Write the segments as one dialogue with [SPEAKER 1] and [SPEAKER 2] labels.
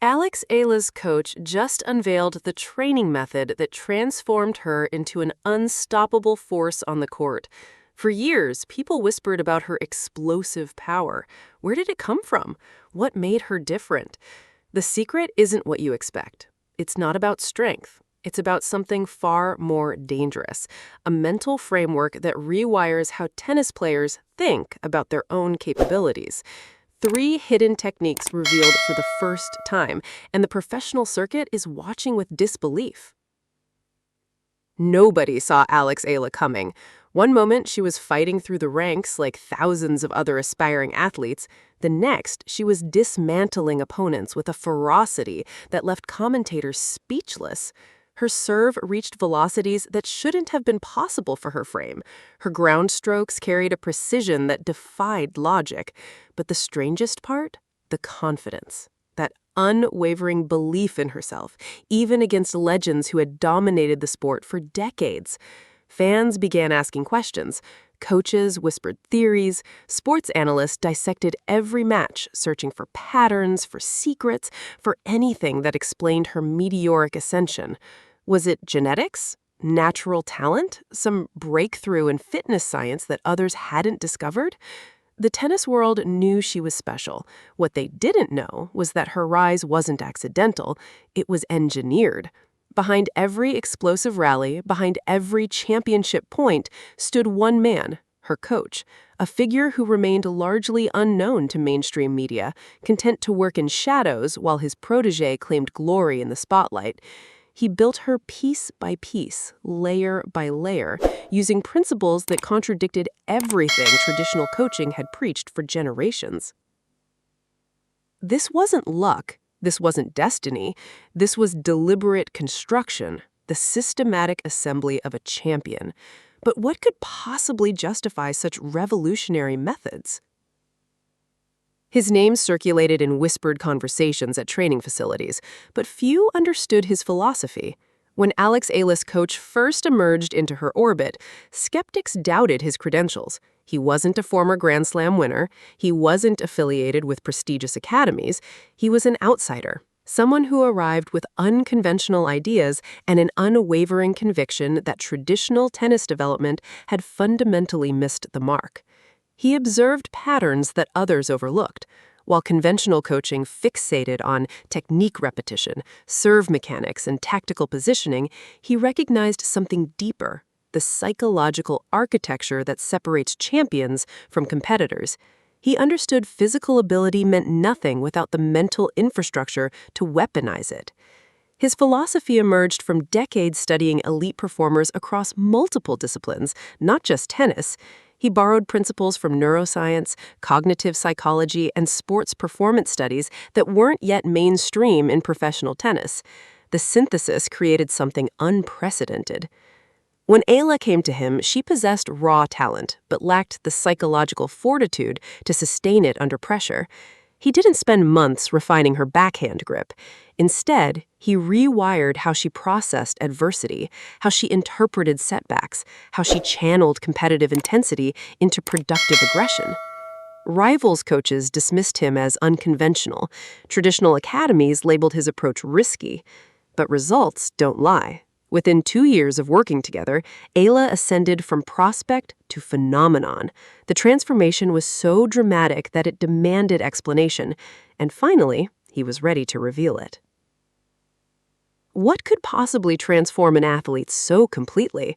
[SPEAKER 1] Eala's coach just unveiled the training method that transformed her into an unstoppable force on the court. For years, people whispered about her explosive power. Where did it come from? What made her different? The secret isn't what you expect. It's not about strength. It's about something far more dangerous, a mental framework that rewires how tennis players think about their own capabilities. Three hidden techniques revealed for the first time, and the professional circuit is watching with disbelief. Nobody saw Eala coming. One moment, she was fighting through the ranks like thousands of other aspiring athletes. The next, she was dismantling opponents with a ferocity that left commentators speechless. Her serve reached velocities that shouldn't have been possible for her frame. Her ground strokes carried a precision that defied logic. But the strangest part? The confidence. That unwavering belief in herself, even against legends who had dominated the sport for decades. Fans began asking questions. Coaches whispered theories. Sports analysts dissected every match, searching for patterns, for secrets, for anything that explained her meteoric ascension. Was it genetics? Natural talent? Some breakthrough in fitness science that others hadn't discovered? The tennis world knew she was special. What they didn't know was that her rise wasn't accidental, it was engineered. Behind every explosive rally, behind every championship point, stood one man, her coach, a figure who remained largely unknown to mainstream media, content to work in shadows while his protégé claimed glory in the spotlight. He built her piece by piece, layer by layer, using principles that contradicted everything traditional coaching had preached for generations. This wasn't luck. This wasn't destiny. This was deliberate construction, the systematic assembly of a champion. But what could possibly justify such revolutionary methods? His name circulated in whispered conversations at training facilities, but few understood his philosophy. When Eala's coach first emerged into her orbit, skeptics doubted his credentials. He wasn't a former Grand Slam winner. He wasn't affiliated with prestigious academies. He was an outsider, someone who arrived with unconventional ideas and an unwavering conviction that traditional tennis development had fundamentally missed the mark. He observed patterns that others overlooked. While conventional coaching fixated on technique repetition, serve mechanics, and tactical positioning, he recognized something deeper, the psychological architecture that separates champions from competitors. He understood physical ability meant nothing without the mental infrastructure to weaponize it. His philosophy emerged from decades studying elite performers across multiple disciplines, not just tennis. He borrowed principles from neuroscience, cognitive psychology, and sports performance studies that weren't yet mainstream in professional tennis. The synthesis created something unprecedented. When Eala came to him, she possessed raw talent, but lacked the psychological fortitude to sustain it under pressure. He didn't spend months refining her backhand grip. Instead, he rewired how she processed adversity, how she interpreted setbacks, how she channeled competitive intensity into productive aggression. Rivals coaches dismissed him as unconventional. Traditional academies labeled his approach risky. But results don't lie. Within 2 years of working together, Eala ascended from prospect to phenomenon. The transformation was so dramatic that it demanded explanation, and finally, he was ready to reveal it. What could possibly transform an athlete so completely?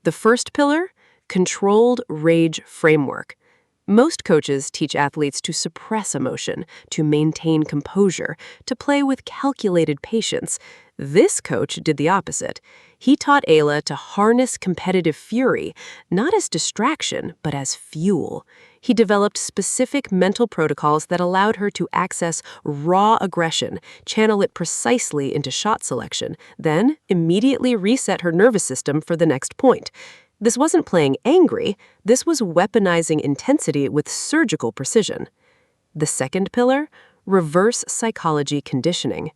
[SPEAKER 1] The first pillar, controlled rage framework. Most coaches teach athletes to suppress emotion, to maintain composure, to play with calculated patience. This coach did the opposite. He taught Eala to harness competitive fury, not as distraction, but as fuel. He developed specific mental protocols that allowed her to access raw aggression, channel it precisely into shot selection, then immediately reset her nervous system for the next point. This wasn't playing angry, this was weaponizing intensity with surgical precision. The second pillar, reverse psychology conditioning.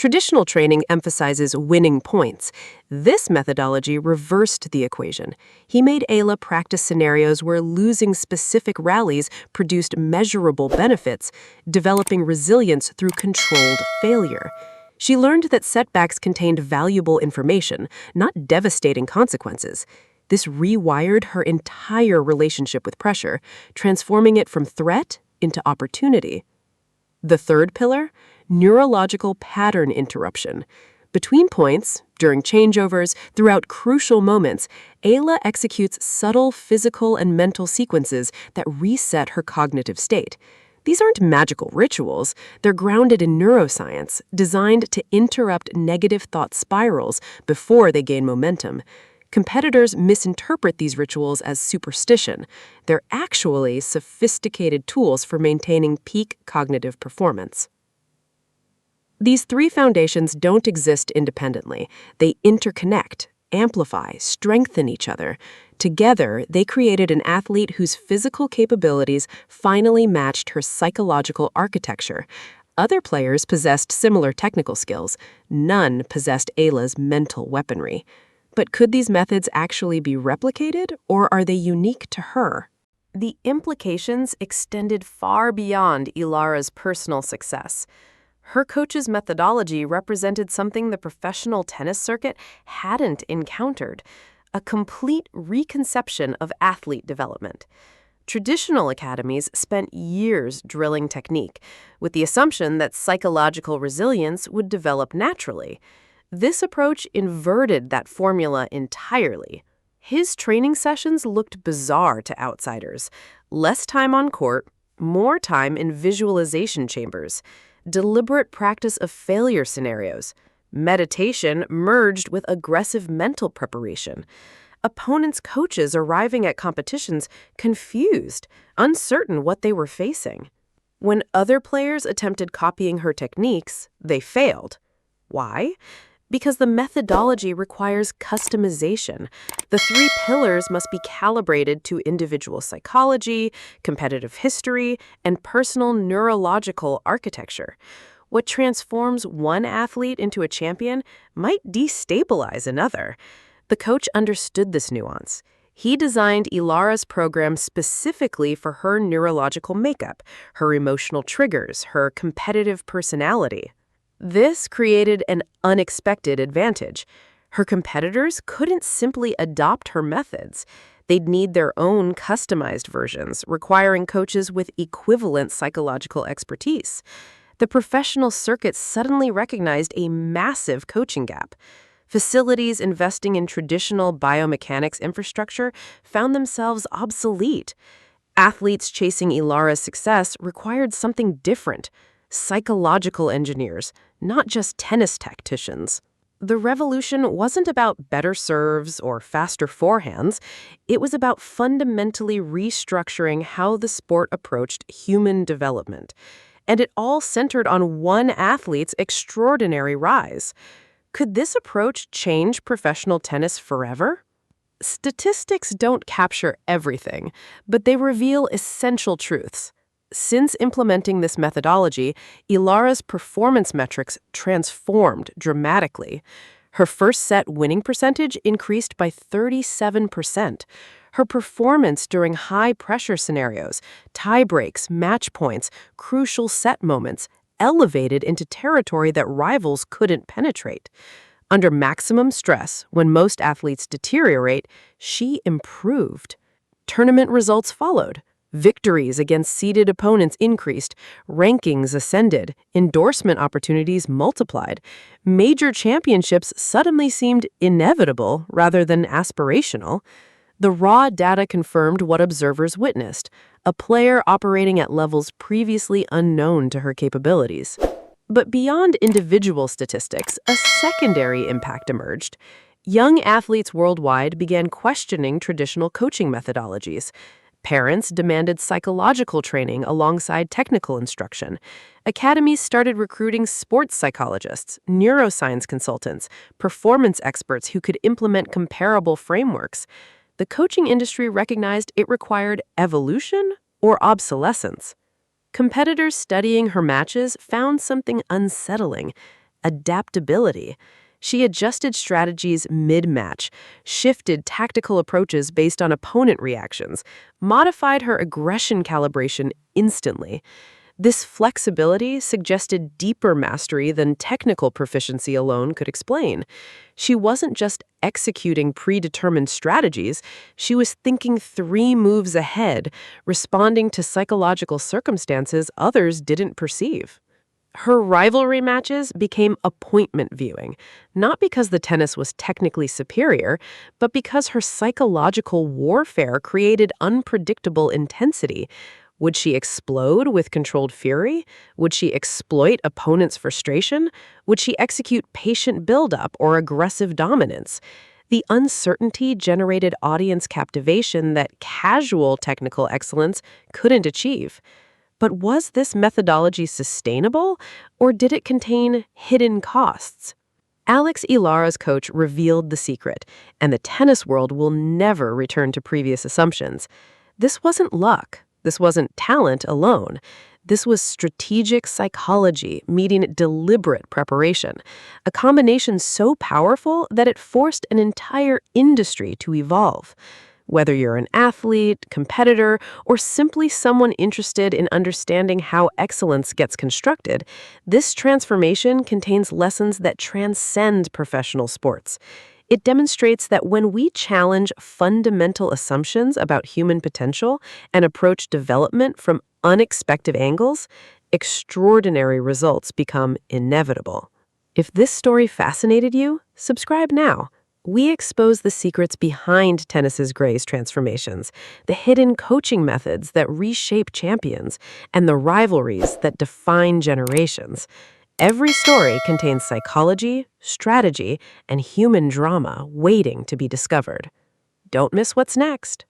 [SPEAKER 1] Traditional training emphasizes winning points. This methodology reversed the equation. He made Eala practice scenarios where losing specific rallies produced measurable benefits, developing resilience through controlled failure. She learned that setbacks contained valuable information, not devastating consequences. This rewired her entire relationship with pressure, transforming it from threat into opportunity. The third pillar, neurological pattern interruption. Between points, during changeovers, throughout crucial moments, Eala executes subtle physical and mental sequences that reset her cognitive state. These aren't magical rituals. They're grounded in neuroscience, designed to interrupt negative thought spirals before they gain momentum. Competitors misinterpret these rituals as superstition. They're actually sophisticated tools for maintaining peak cognitive performance. These three foundations don't exist independently. They interconnect, amplify, strengthen each other. Together, they created an athlete whose physical capabilities finally matched her psychological architecture. Other players possessed similar technical skills. None possessed Eala's mental weaponry. But could these methods actually be replicated, or are they unique to her? The implications extended far beyond Eala's personal success. Her coach's methodology represented something the professional tennis circuit hadn't encountered, a complete reconception of athlete development. Traditional academies spent years drilling technique, with the assumption that psychological resilience would develop naturally. This approach inverted that formula entirely. His training sessions looked bizarre to outsiders. Less time on court, more time in visualization chambers, deliberate practice of failure scenarios, meditation merged with aggressive mental preparation. Opponents' coaches arriving at competitions confused, uncertain what they were facing. When other players attempted copying her techniques, they failed. Why? Because the methodology requires customization. The three pillars must be calibrated to individual psychology, competitive history, and personal neurological architecture. What transforms one athlete into a champion might destabilize another. The coach understood this nuance. He designed Eala's program specifically for her neurological makeup, her emotional triggers, her competitive personality. This created an unexpected advantage. Her competitors couldn't simply adopt her methods. They'd need their own customized versions, requiring coaches with equivalent psychological expertise. The professional circuit suddenly recognized a massive coaching gap. Facilities investing in traditional biomechanics infrastructure found themselves obsolete. Athletes chasing Eala's success required something different. Psychological engineers, not just tennis tacticians. The revolution wasn't about better serves or faster forehands. It was about fundamentally restructuring how the sport approached human development. And it all centered on one athlete's extraordinary rise. Could this approach change professional tennis forever? Statistics don't capture everything, but they reveal essential truths. Since implementing this methodology, Eala's performance metrics transformed dramatically. Her first set winning percentage increased by 37%. Her performance during high-pressure scenarios, tie breaks, match points, crucial set moments, elevated into territory that rivals couldn't penetrate. Under maximum stress, when most athletes deteriorate, she improved. Tournament results followed. Victories against seeded opponents increased, rankings ascended, endorsement opportunities multiplied. Major championships suddenly seemed inevitable rather than aspirational. The raw data confirmed what observers witnessed, a player operating at levels previously unknown to her capabilities. But beyond individual statistics, a secondary impact emerged. Young athletes worldwide began questioning traditional coaching methodologies. Parents demanded psychological training alongside technical instruction. Academies started recruiting sports psychologists, neuroscience consultants, performance experts who could implement comparable frameworks. The coaching industry recognized it required evolution or obsolescence. Competitors studying her matches found something unsettling. adaptability. She adjusted strategies mid-match, shifted tactical approaches based on opponent reactions, modified her aggression calibration instantly. This flexibility suggested deeper mastery than technical proficiency alone could explain. She wasn't just executing predetermined strategies, she was thinking 3 moves ahead, responding to psychological circumstances others didn't perceive. Her rivalry matches became appointment viewing, not because the tennis was technically superior, but because her psychological warfare created unpredictable intensity. Would she explode with controlled fury? Would she exploit opponents' frustration? Would she execute patient buildup or aggressive dominance? The uncertainty generated audience captivation that casual technical excellence couldn't achieve. But was this methodology sustainable, or did it contain hidden costs? Alex Elara's coach revealed the secret, and the tennis world will never return to previous assumptions. This wasn't luck. This wasn't talent alone. This was strategic psychology meeting deliberate preparation, a combination so powerful that it forced an entire industry to evolve. Whether you're an athlete, competitor, or simply someone interested in understanding how excellence gets constructed, this transformation contains lessons that transcend professional sports. It demonstrates that when we challenge fundamental assumptions about human potential and approach development from unexpected angles, extraordinary results become inevitable. If this story fascinated you, subscribe now. We expose the secrets behind tennis's Gray's transformations, the hidden coaching methods that reshape champions, and the rivalries that define generations. Every story contains psychology, strategy, and human drama waiting to be discovered. Don't miss what's next.